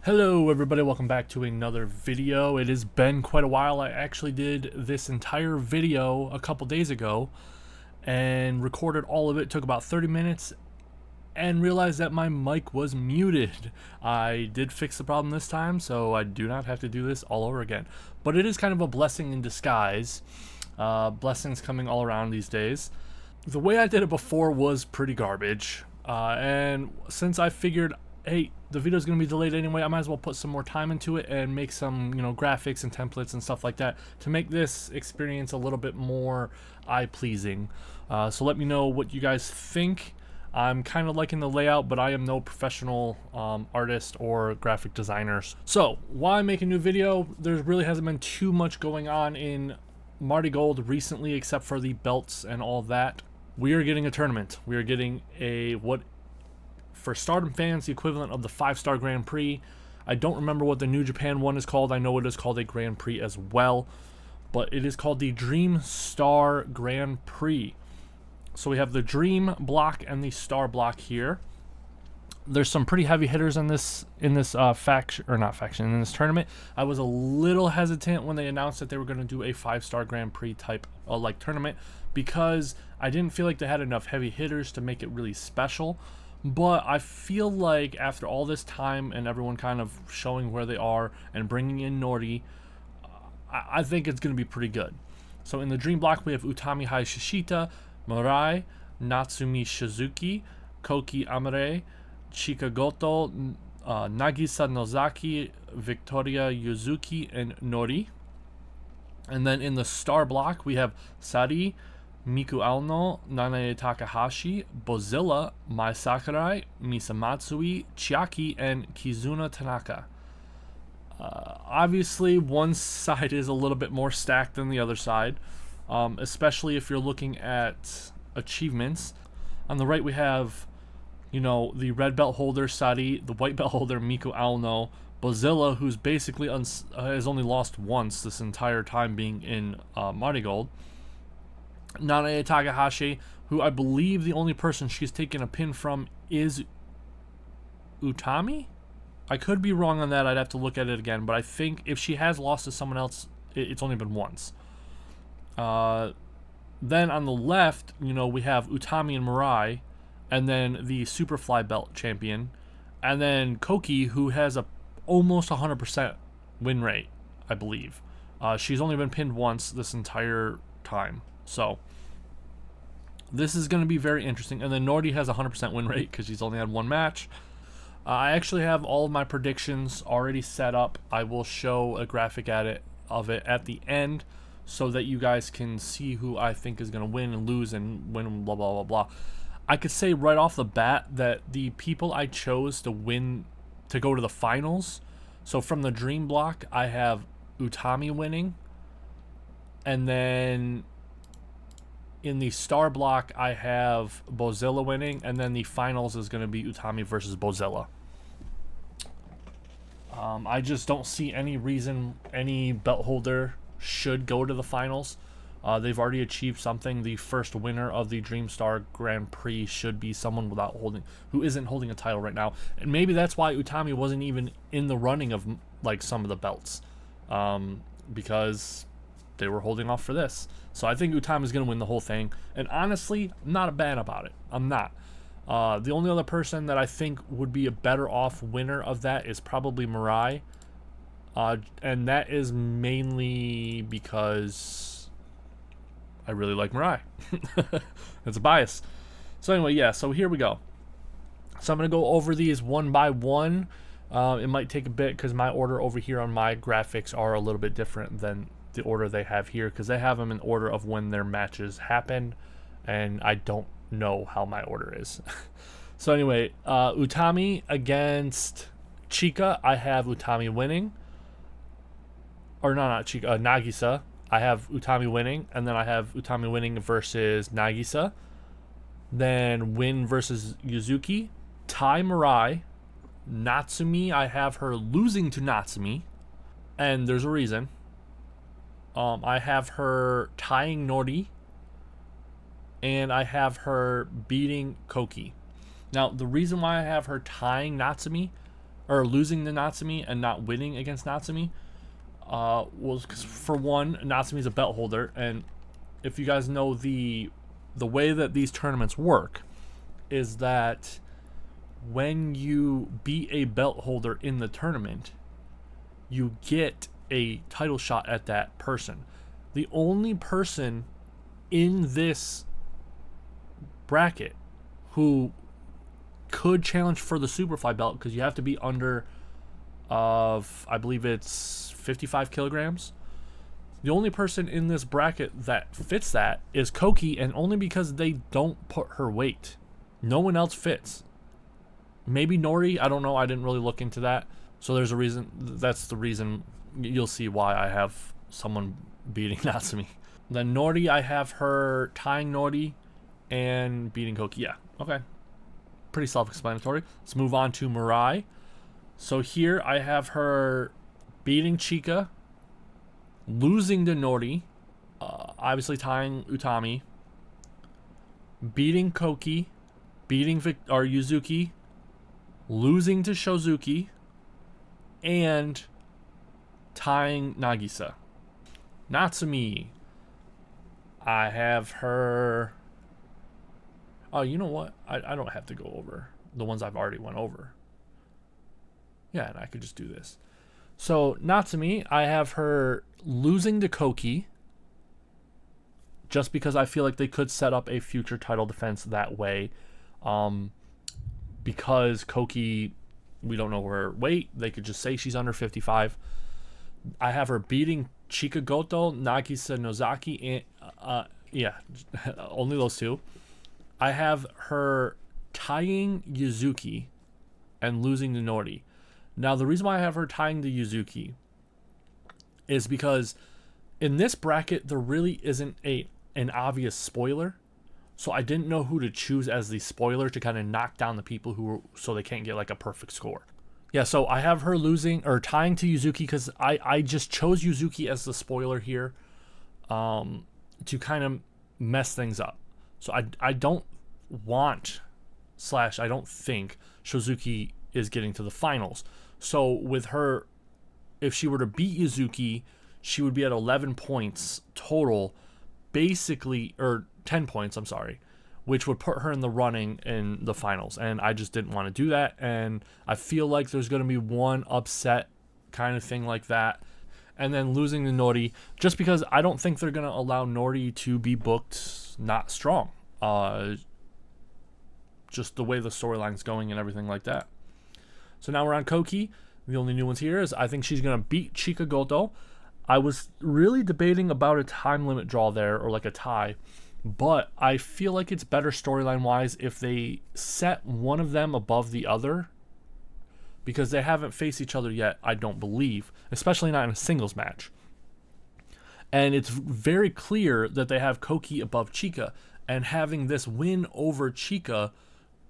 Hello everybody, welcome back to another video. It has been quite a while. I actually did this entire video a couple days ago and recorded all of it. Took about 30 minutes and realized that my mic was muted. I did fix the problem this time, so I do not have to do this all over again. But it is kind of a blessing in disguise. Blessings coming all around these days. The way I did it before was pretty garbage. And since I figured, hey, the video's going to be delayed anyway, I might as well put some more time into it and make some, graphics and templates and stuff like that to make this experience a little bit more eye-pleasing. So let me know what you guys think. I'm kind of liking the layout, but I am no professional artist or graphic designer. So why make a new video? There really hasn't been too much going on in Marigold recently, except for the belts and all that. We are getting a tournament. We are getting for Stardom fans, the equivalent of the 5-star Grand Prix. I don't remember what the New Japan one is called. I know it is called a Grand Prix as well, but it is called the Dream Star Grand Prix. So we have the Dream block and the Star block here. There's some pretty heavy hitters in this faction, or not faction, in this tournament. I was a little hesitant when they announced that they were going to do a 5-star Grand Prix type tournament, because I didn't feel like they had enough heavy hitters to make it really special. But I feel like after all this time and everyone kind of showing where they are and bringing in Nori, I think it's going to be pretty good. So in the Dream block, we have Utami Hayashishita, Mirai, Natsumi Shizuki, Koki Amare, Chika Goto, Nagisa Nozaki, Victoria Yuzuki, and Nori. And then in the Star block, we have Sari, Miku Alno, Nanae Takahashi, Bozilla, Mai Sakurai, Misa Matsui, Chiaki, and Kizuna Tanaka. Obviously, one side is a little bit more stacked than the other side, especially if you're looking at achievements. On the right, we have, the red belt holder, Sari, the white belt holder, Miku Alno, Bozilla, who's basically has only lost once this entire time being in Marigold, Nanae Takahashi, who I believe the only person she's taken a pin from is Utami? I could be wrong on that. I'd have to look at it again, but I think if she has lost to someone else, it's only been once. Then on the left, we have Utami and Mirai, and then the Superfly belt champion, and then Koki, who has a almost 100% win rate, I believe. She's only been pinned once this entire time. So this is going to be very interesting. And then Nori has a 100% win rate because she's only had one match. I actually have all of my predictions already set up. I will show a graphic of it at the end so that you guys can see who I think is going to win and lose and win, blah, blah, blah, blah. I could say right off the bat that the people I chose to win, to go to the finals, so from the Dream block, I have Utami winning. And then in the Star block, I have Bozilla winning, and then the finals is going to be Utami versus Bozilla. I just don't see any reason any belt holder should go to the finals. They've already achieved something. The first winner of the Dream Star Grand Prix should be someone who isn't holding a title right now, and maybe that's why Utami wasn't even in the running of some of the belts, because they were holding off for this. So I think Utami is going to win the whole thing. And honestly, I'm not bad about it. I'm not. The only other person that I think would be a better off winner of that is probably Mirai. And that is mainly because I really like Mirai. It's a bias. So anyway, yeah, so here we go. So I'm going to go over these one by one. It might take a bit because my order over here on my graphics are a little bit different than the order they have here, because they have them in order of when their matches happen, and I don't know how my order is. So anyway, Utami against Chika, I have Utami winning. Or no, not Chika, Nagisa. I have Utami winning, and then I have Utami winning versus Nagisa. Then Win versus Yuzuki. Tai Mirai. Natsumi, I have her losing to Natsumi, and there's a reason. I have her tying Nori, and I have her beating Koki. Now, the reason why I have her tying Natsumi or losing to Natsumi and not winning against Natsumi was because, for one, Natsumi's a belt holder, and if you guys know the way that these tournaments work is that when you beat a belt holder in the tournament, you get a title shot at that person. The only person in this bracket who could challenge for the Superfly belt, because you have to be under I believe it's 55 kilograms. The only person in this bracket that fits that is Koki, and only because they don't put her weight. No one else fits. Maybe Nori, I don't know, I didn't really look into that. So there's a reason, that's the reason, you'll see why I have someone beating Natsumi. Then Nori, I have her tying Nori and beating Koki. Yeah, okay. Pretty self-explanatory. Let's move on to Mirai. So here I have her beating Chika, losing to Nori, obviously tying Utami, beating Koki, beating Yuzuki, losing to Shozuki, and tying Nagisa. Natsumi, I have her... Oh, you know what? I don't have to go over the ones I've already went over. Yeah, and I could just do this. So, Natsumi, I have her losing to Koki, just because I feel like they could set up a future title defense that way. Because Koki, we don't know her weight. They could just say she's under 55. I have her beating Chika Goto, Nagisa Nozaki, and yeah, only those two. I have her tying Yuzuki and losing to Nori. Now, the reason why I have her tying to Yuzuki is because in this bracket, there really isn't an obvious spoiler. So I didn't know who to choose as the spoiler to kind of knock down the people so they can't get like a perfect score. Yeah, so I have her losing or tying to Yuzuki because I just chose Yuzuki as the spoiler here to kind of mess things up. So I don't I don't think Shozuki is getting to the finals. So with her, if she were to beat Yuzuki, she would be at 11 points total, basically, or 10 points, I'm sorry, which would put her in the running in the finals. And I just didn't want to do that. And I feel like there's going to be one upset kind of thing like that. And then losing to Nori, just because I don't think they're going to allow Nori to be booked not strong. Just the way the storyline's going and everything like that. So now we're on Koki. The only new ones here is I think she's going to beat Chika Goto. I was really debating about a time limit draw there, or like a tie, but I feel like it's better storyline wise if they set one of them above the other, because they haven't faced each other yet, I don't believe, especially not in a singles match. And it's very clear that they have Koki above Chika, and having this win over Chika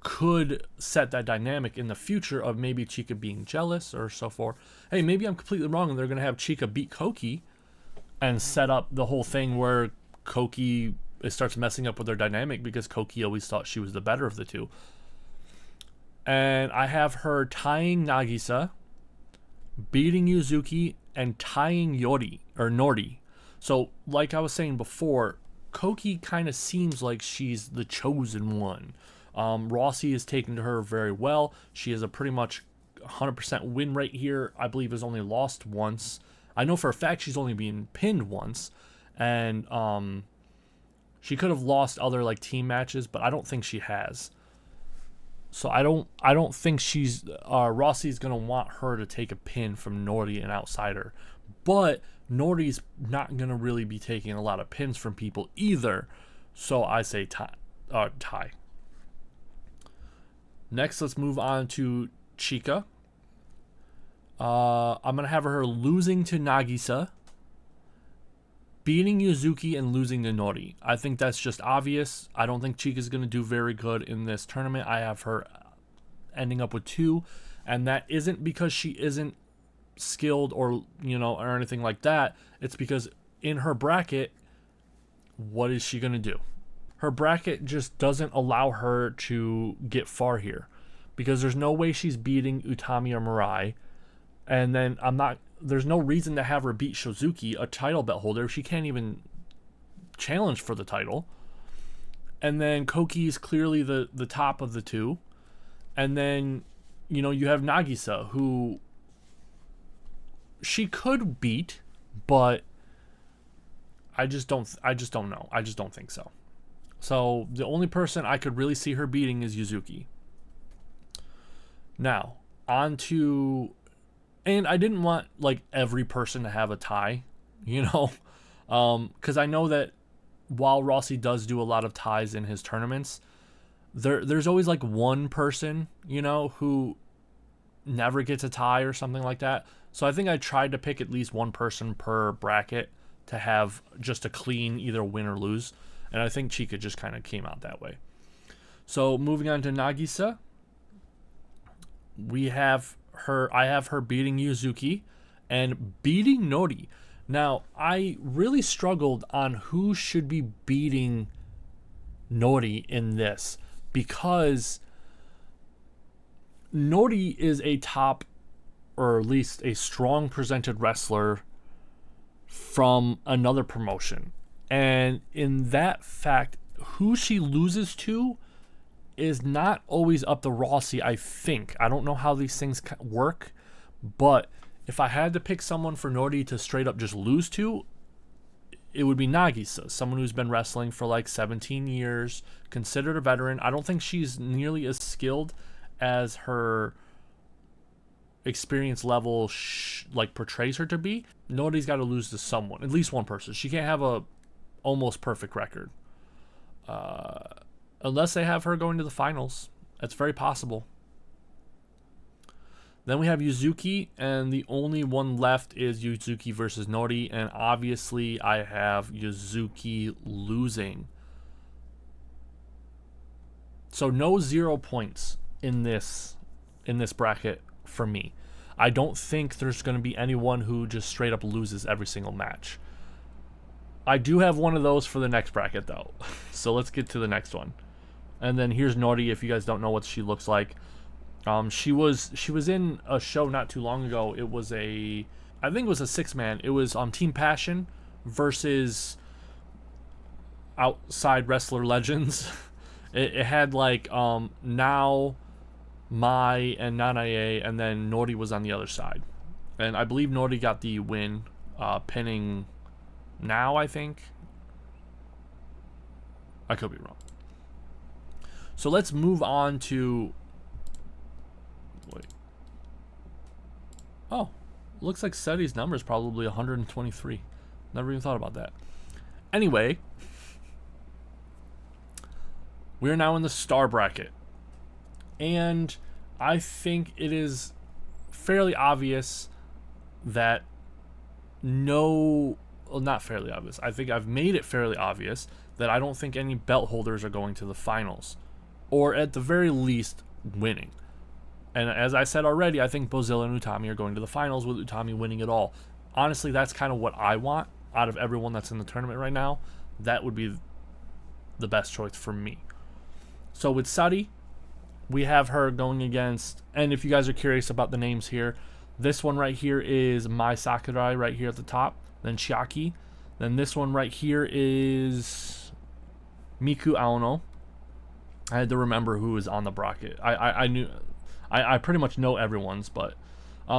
could set that dynamic in the future of maybe Chika being jealous or so forth. Hey, maybe I'm completely wrong and they're going to have Chika beat Koki and set up the whole thing where Koki starts messing up with their dynamic because Koki always thought she was the better of the two. And I have her tying Nagisa, beating Yuzuki, and tying Nori. So, like I was saying before, Koki kind of seems like she's the chosen one. Rossi is taken to her very well. She has a pretty much 100% win rate here. I believe has only lost once. I know for a fact she's only been pinned once, and she could have lost other like team matches, but I don't think she has. So I don't think she's Rossi's gonna want her to take a pin from Nori, an outsider, but Nori's not gonna really be taking a lot of pins from people either. So I say tie. Next, let's move on to Chika. I'm going to have her losing to Nagisa, beating Yuzuki, and losing to Nori. I think that's just obvious. I don't think Chika's going to do very good in this tournament. I have her ending up with 2, and that isn't because she isn't skilled or anything like that. It's because in her bracket, what is she going to do? Her bracket just doesn't allow her to get far here, because there's no way she's beating Utami or Mirai. And then there's no reason to have her beat Shizuki, a title belt holder. She can't even challenge for the title. And then Koki's clearly the top of the two. And then, you know, you have Nagisa, who she could beat, but I just don't know. I just don't think so. So the only person I could really see her beating is Yuzuki. Now, on to, and I didn't want like every person to have a tie, you know, because I know that while Rossi does do a lot of ties in his tournaments, there's always like one person, you know, who never gets a tie or something like that. So I think I tried to pick at least one person per bracket to have just a clean either win or lose. And I think Chika just kind of came out that way. So moving on to Nagisa, I have her beating Yuzuki and beating Nori. Now, I really struggled on who should be beating Nori in this, because Nori is a top, or at least a strong presented wrestler from another promotion. And in that fact, who she loses to is not always up to Rossi, I think. I don't know how these things work, but if I had to pick someone for Nori to straight up just lose to, it would be Nagisa, someone who's been wrestling for like 17 years, considered a veteran. I don't think she's nearly as skilled as her experience level like portrays her to be. Nori's got to lose to someone, at least one person. She can't have a almost perfect record, unless they have her going to the finals. That's very possible. Then we have Yuzuki, and the only one left is Yuzuki versus Nori, and obviously I have Yuzuki losing. So no 0 points in this bracket for me. I don't think there's going to be anyone who just straight up loses every single match. I do have one of those for the next bracket though. So let's get to the next one. And then here's Nori, if you guys don't know what she looks like. She was in a show not too long ago. It was I think it was a 6-man. It was Team Passion versus Outside Wrestler Legends. It had like Now, Mai, and Nanae, and then Nori was on the other side. And I believe Nori got the win, pinning Now, I think. I could be wrong. So let's move on to... Wait. Oh, looks like Seti's number is probably 123. Never even thought about that. Anyway, we are now in the star bracket. And I think it is fairly obvious that not fairly obvious. I think I've made it fairly obvious that I don't think any belt holders are going to the finals, or at the very least winning. And as I said already, I think Bozilla and Utami are going to the finals, with Utami winning it all. Honestly, that's kind of what I want out of everyone that's in the tournament right now. That would be the best choice for me. So with Seti, we have her going against, and if you guys are curious about the names here, this one right here is Mai Sakurai right here at the top, then Chiaki. Then this one right here is Miku Aono. I had to remember who was on the bracket. I pretty much know everyone's, but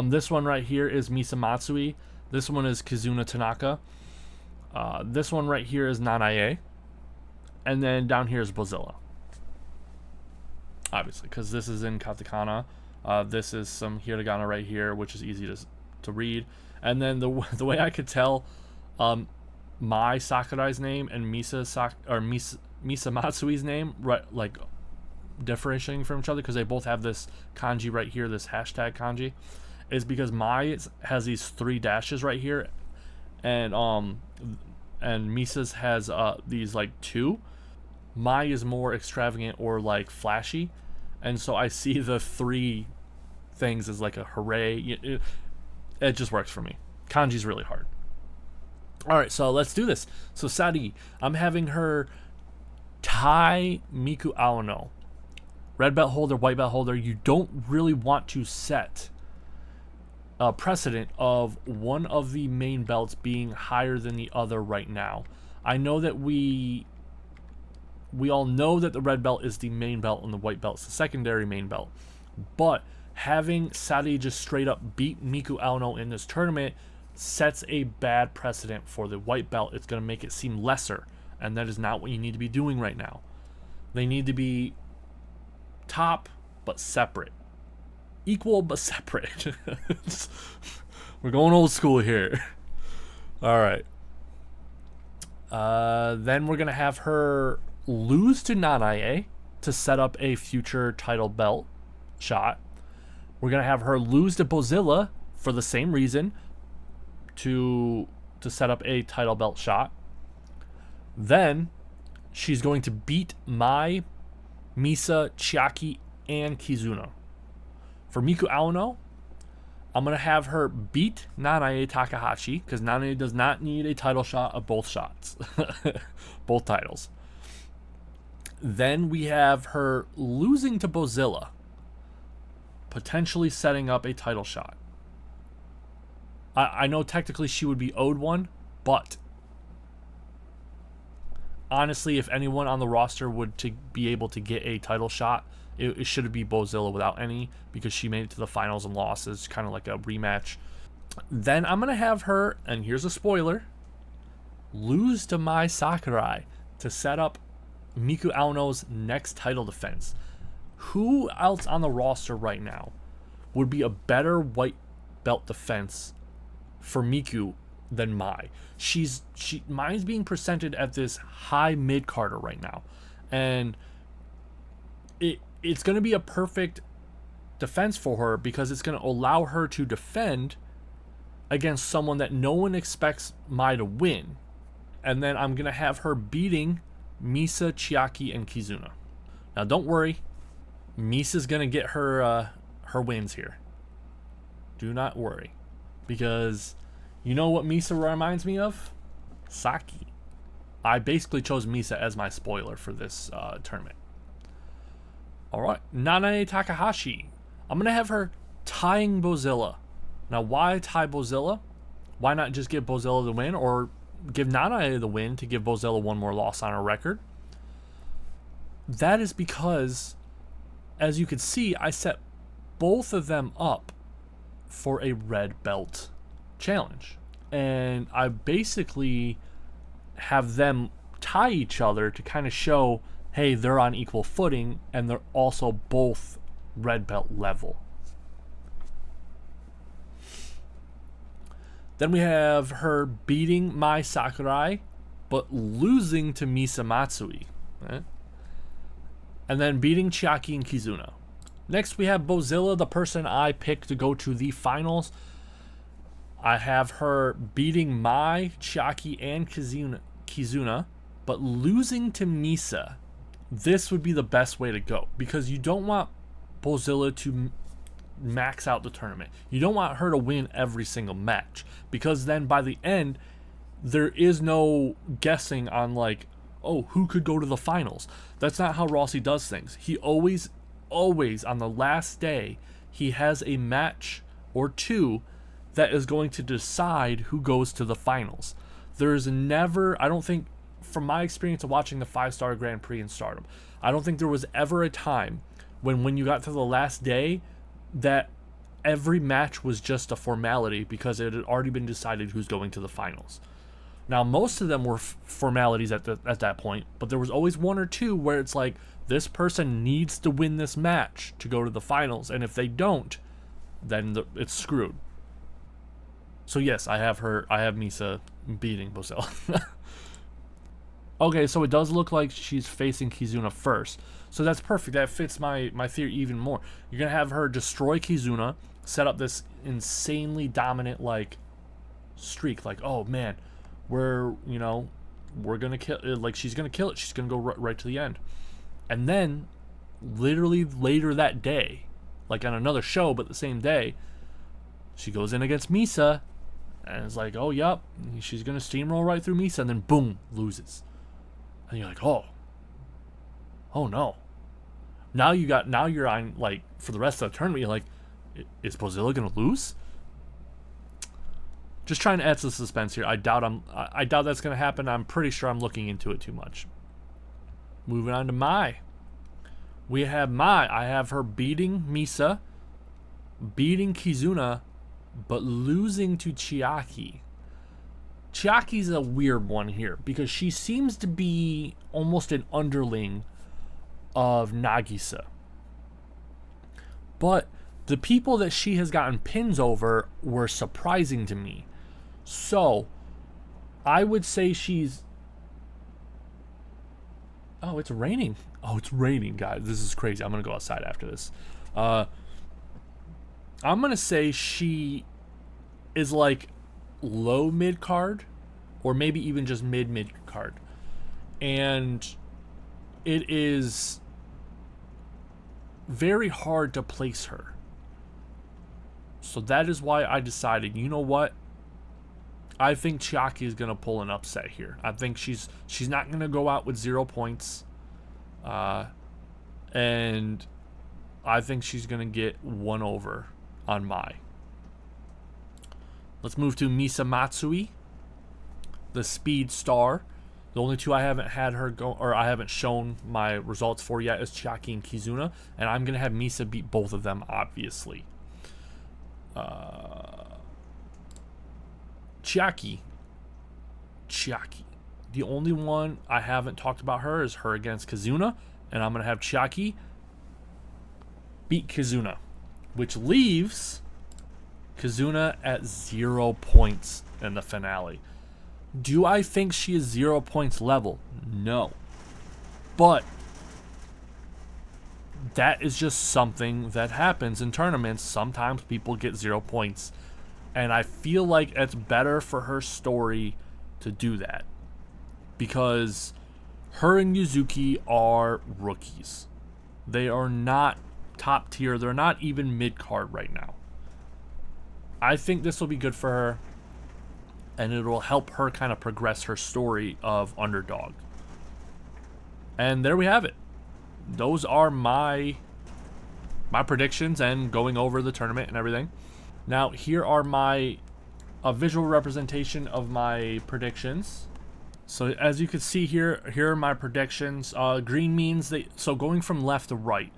this one right here is Misa Matsui. This one is Kizuna Tanaka. This one right here is Nanae. And then down here is Bozilla. Obviously, because this is in katakana. This is some hiragana right here, which is easy to read. And then the way I could tell Mai Sakurai's name and Misa Matsui's name, right, like differentiating from each other, because they both have this kanji right here, this hashtag kanji, is because Mai has these 3 dashes right here, and Misa's has these like 2. Mai is more extravagant or like flashy, and so I see the 3 things as like a hooray. It just works for me. Kanji's really hard. Alright, so let's do this. So Seti, I'm having her tie Miku Aono. red belt holder, white belt holder, you don't really want to set a precedent of one of the main belts being higher than the other right now. I know that we all know that the red belt is the main belt and the white belt's the secondary main belt. But having Sari just straight up beat Miku Aono in this tournament sets a bad precedent for the white belt. It's going to make it seem lesser, and that is not what you need to be doing right now. They need to be top but separate. Equal but separate. We're going old school here. Alright. Then we're going to have her lose to Nanae to set up a future title belt shot. We're going to have her lose to Bozilla for the same reason, to set up a title belt shot. Then she's going to beat Mai, Misa, Chiaki, and Kizuna. For Miku Aono, I'm going to have her beat Nanae Takahashi, because Nanae does not need a title shot of both shots. Both titles. Then we have her losing to Bozilla, potentially setting up a title shot. I know technically she would be owed one, but honestly, if anyone on the roster would to be able to get a title shot, it should be Bozilla without any, because she made it to the finals and lost. It's kind of like a rematch. Then I'm going to have her, and here's a spoiler, lose to Mai Sakurai to set up Miku Aono's next title defense. Who else on the roster right now would be a better white belt defense for Miku than Mai? Mai's being presented at this high mid-carder right now, and it's going to be a perfect defense for her, because it's going to allow her to defend against someone that no one expects Mai to win. And then I'm going to have her beating Misa, Chiaki, and Kizuna. Now don't worry, Misa's going to get her wins here. Do not worry, because you know what Misa reminds me of? Saki. I basically chose Misa as my spoiler for this tournament. Alright, Nanae Takahashi. I'm going to have her tying Bozilla. Now, why tie Bozilla? Why not just give Bozilla the win, or give Nanae the win to give Bozilla one more loss on her record? That is because, as you can see, I set both of them up for a red belt challenge. And I basically have them tie each other to kind of show, hey, they're on equal footing, and they're also both red belt level. Then we have her beating Mai Sakurai, but losing to Misa Matsui. Right? And then beating Chiaki and Kizuna. Next we have Bozilla, the person I picked to go to the finals. I have her beating Mai, Chiaki, and Kizuna, but losing to Misa. This would be the best way to go, because you don't want Bozilla to max out the tournament. You don't want her to win every single match, because then by the end there is no guessing on like, oh, who could go to the finals. That's not how Rossi does things. He always on the last day, he has a match or two that is going to decide who goes to the finals. There's never, I don't think, from my experience of watching the 5-Star Grand Prix in Stardom, I don't think there was ever a time when you got to the last day that every match was just a formality, because it had already been decided who's going to the finals. Now, most of them were formalities at that point, but there was always one or two where it's like, this person needs to win this match to go to the finals, and if they don't, then it's screwed. So yes, I have Misa beating Bozilla. Okay, so it does look like she's facing Kizuna first. So that's perfect. That fits my theory even more. You're going to have her destroy Kizuna, set up this insanely dominant, like, streak. Like, oh, man, we're going to kill it. Like, she's going to kill it. She's going to go right to the end. And then, literally later that day, like on another show, but the same day, she goes in against Misa, and it's like, oh, yep, she's going to steamroll right through Misa, and then boom, loses. And you're like, oh no. Now you're on, like, for the rest of the tournament, you're like, is Bozilla gonna lose? Just trying to add to the suspense here. I doubt that's gonna happen. I'm pretty sure I'm looking into it too much. Moving on to Mai. We have Mai. I have her beating Misa, beating Kizuna, but losing to Chiaki. Chiaki's a weird one here because she seems to be almost an underling of Nagisa. But the people that she has gotten pins over were surprising to me. So, I would say she's... Oh, it's raining. Oh, it's raining, guys. This is crazy. I'm going to go outside after this. I'm going to say she is like low mid card, or maybe even just mid card. And it is very hard to place her. So that is why I decided, you know what? I think Chiaki is going to pull an upset here. I think she's not going to go out with 0 points. And I think she's going to get 1 over on Mai. Let's move to Misa Matsui, the Speed Star. The only two I haven't had her go, or I haven't shown my results for yet, is Chiaki and Kizuna, and I'm gonna have Misa beat both of them, obviously. Chiaki. The only one I haven't talked about her is her against Kizuna, and I'm gonna have Chiaki beat Kizuna, which leaves Kizuna at 0 points in the finale. Do I think she is 0 points level? No. But that is just something that happens in tournaments. Sometimes people get 0 points. And I feel like it's better for her story to do that. Because her and Yuzuki are rookies. They are not top tier. They're not even mid-card right now. I think this will be good for her. And it will help her kind of progress her story of underdog. And there we have it. Those are my predictions and going over the tournament and everything. Now, here are a visual representation of my predictions. So as you can see here are my predictions. Green means so going from left to right.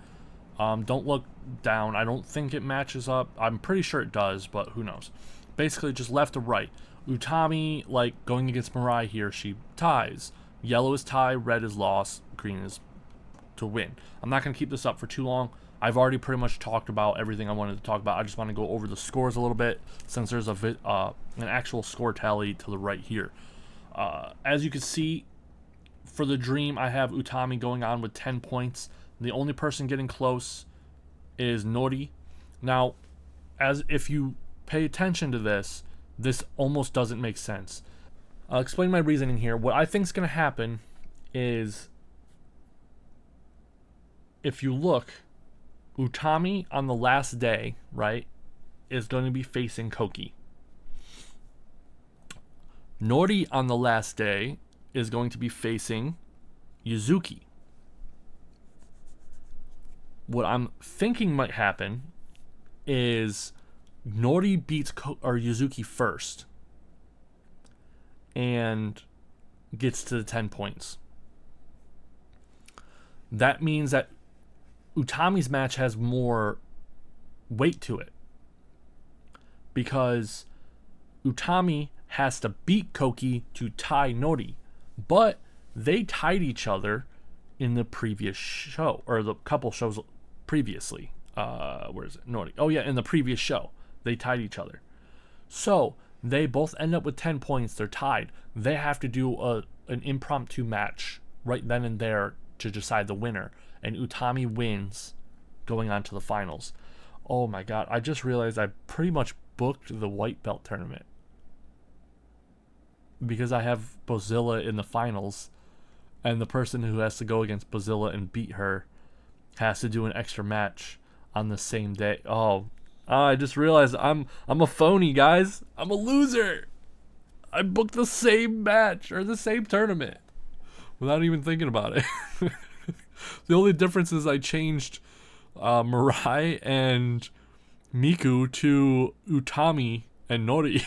Don't look down. I don't think it matches up. I'm pretty sure it does, but who knows. Basically, just left to right. Utami, like, going against Mirai here, she ties. Yellow is tie, red is loss, green is to win. I'm not going to keep this up for too long. I've already pretty much talked about everything I wanted to talk about. I just want to go over the scores a little bit, since there's an actual score tally to the right here. As you can see, for the Dream, I have Utami going on with 10 points. The only person getting close is Nori. Now, if you pay attention to this almost doesn't make sense. I'll explain my reasoning here. What I think is going to happen is, if you look, Utami on the last day, right, is going to be facing Koki. Nori on the last day is going to be facing Yuzuki. What I'm thinking might happen is Nori beats Yuzuki first and gets to the 10 points. That means that Utami's match has more weight to it, because Utami has to beat Koki to tie Nori, but they tied each other in the previous show, or the couple shows previously. Where is it? Nori. Oh yeah, in the previous show, they tied each other. So they both end up with 10 points. They're tied. They have to do an impromptu match right then and there to decide the winner. And Utami wins, going on to the finals. Oh my god, I just realized I pretty much booked the white belt tournament, because I have Bozilla in the finals, and the person who has to go against Bozilla and beat her has to do an extra match on the same day. Oh, I just realized I'm a phony, guys. I'm a loser. I booked the same match, or the same tournament, without even thinking about it. The only difference is I changed Mirai and Miku to Utami and Nori.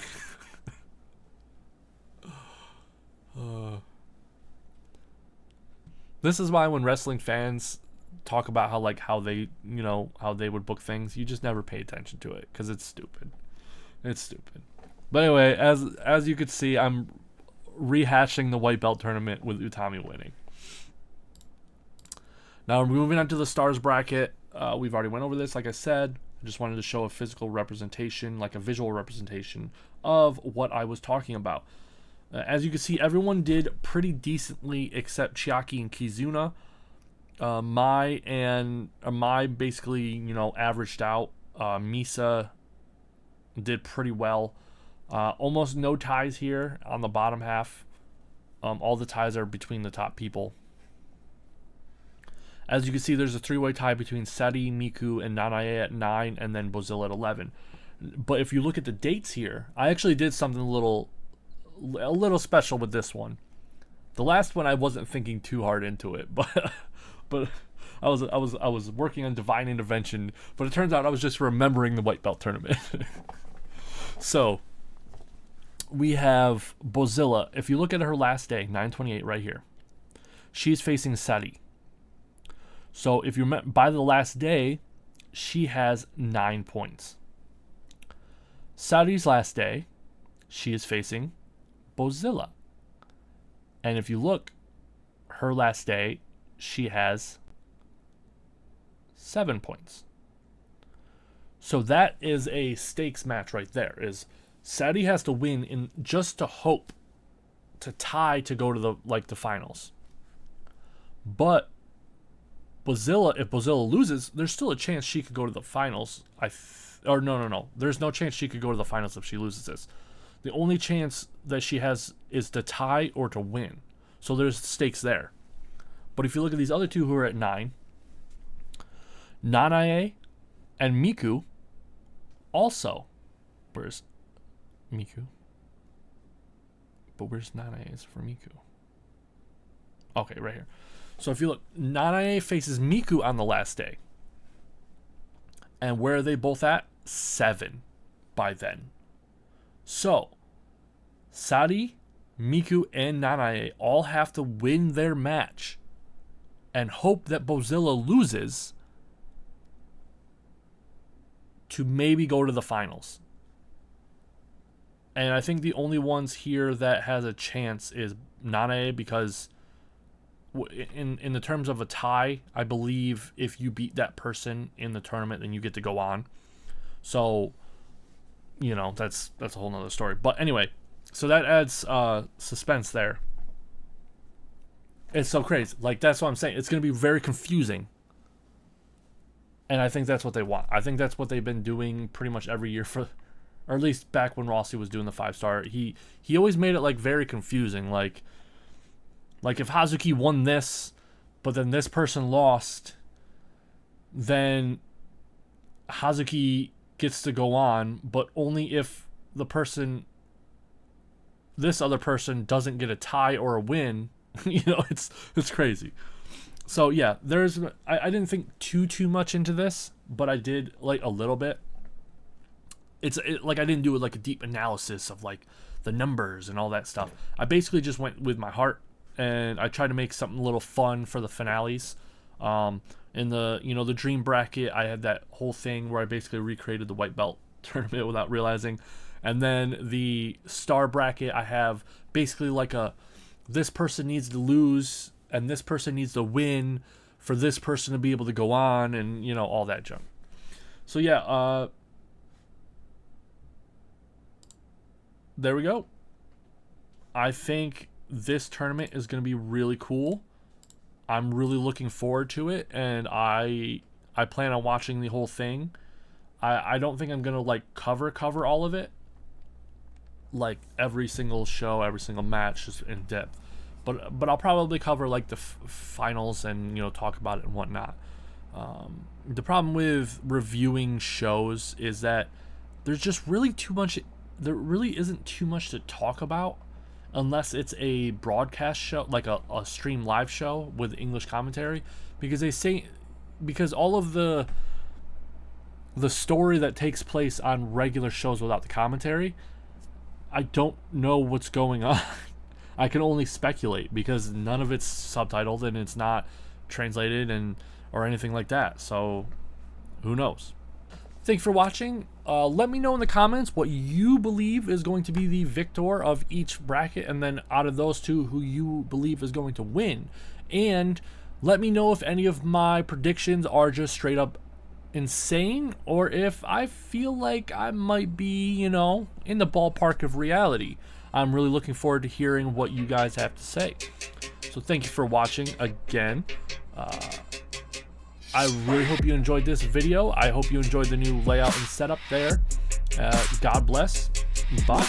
This is why when wrestling fans talk about how they how they would book things, you just never pay attention to it because it's stupid. It's stupid. But anyway, as you could see, I'm rehashing the white belt tournament with Utami winning. Now we're moving on to the stars bracket. We've already went over this, like I said. I just wanted to show a physical representation, like a visual representation of what I was talking about. As you can see, everyone did pretty decently except Chiaki and Kizuna. Mai basically, averaged out. Misa did pretty well. Almost no ties here on the bottom half. All the ties are between the top people. As you can see, there's a three-way tie between Seti, Miku, and Nanae at 9, and then Bozilla at 11. But if you look at the dates here, I actually did something a little special with this one. The last one I wasn't thinking too hard into it, but I was working on divine intervention. But it turns out I was just remembering the white belt tournament. So we have Bozilla. If you look at her last day, 9/28, right here, she's facing Seti. So if you remember, by the last day, she has 9 points. Seti's last day, she is facing Bozilla. And if you look, her last day, she has 7 points. So that is a stakes match right there. Is Seti has to win in just to hope to tie to go to the finals. But Bozilla, if Bozilla loses, there's still a chance she could go to the finals. No. There's no chance she could go to the finals if she loses this. The only chance that she has is to tie or to win. So there's stakes there. But if you look at these other two who are at 9, Nanae and Miku also. Where's Miku? But where's Nanae's for Miku? Okay, right here. So if you look, Nanae faces Miku on the last day. And where are they both at? 7 by then. So, Seti, Miku, and Nanae all have to win their match and hope that Bozilla loses to maybe go to the finals. And I think the only ones here that has a chance is Nanae, because in the terms of a tie, I believe if you beat that person in the tournament, then you get to go on. So, that's a whole nother story. But anyway, so that adds suspense there. It's so crazy. Like, that's what I'm saying. It's going to be very confusing. And I think that's what they want. I think that's what they've been doing pretty much every year or at least back when Rossi was doing the 5-star. He always made it very confusing. Like if Hazuki won this, but then this person lost, then Hazuki gets to go on, but only if this other person doesn't get a tie or a win. It's crazy. So yeah, I didn't think too much into this, but I did a little bit. I didn't do a deep analysis of the numbers and all that stuff. I basically just went with my heart, and I tried to make something a little fun for the finales. In the dream bracket, I had that whole thing where I basically recreated the white belt tournament without realizing. And then the star bracket, I have basically this person needs to lose and this person needs to win for this person to be able to go on, and all that junk. So yeah, there we go. I think this tournament is going to be really cool. I'm really looking forward to it, and I plan on watching the whole thing. I don't think I'm going to cover all of it, every single show, every single match, just in depth. But I'll probably cover the finals and talk about it and whatnot. The problem with reviewing shows is that there's just really too much. There really isn't too much to talk about unless it's a broadcast show, like a stream live show with English commentary, because they say, because all of the story that takes place on regular shows without the commentary, I don't know what's going on. I can only speculate because none of it's subtitled and it's not translated or anything like that. So who knows? Thank you for watching. Let me know in the comments what you believe is going to be the victor of each bracket, and then out of those two, who you believe is going to win. And let me know if any of my predictions are just straight up insane, or if I feel like I might be, you know, in the ballpark of reality. I'm really looking forward to hearing what you guys have to say. So thank you for watching again. I really hope you enjoyed this video. I hope you enjoyed the new layout and setup there. God bless. Bye.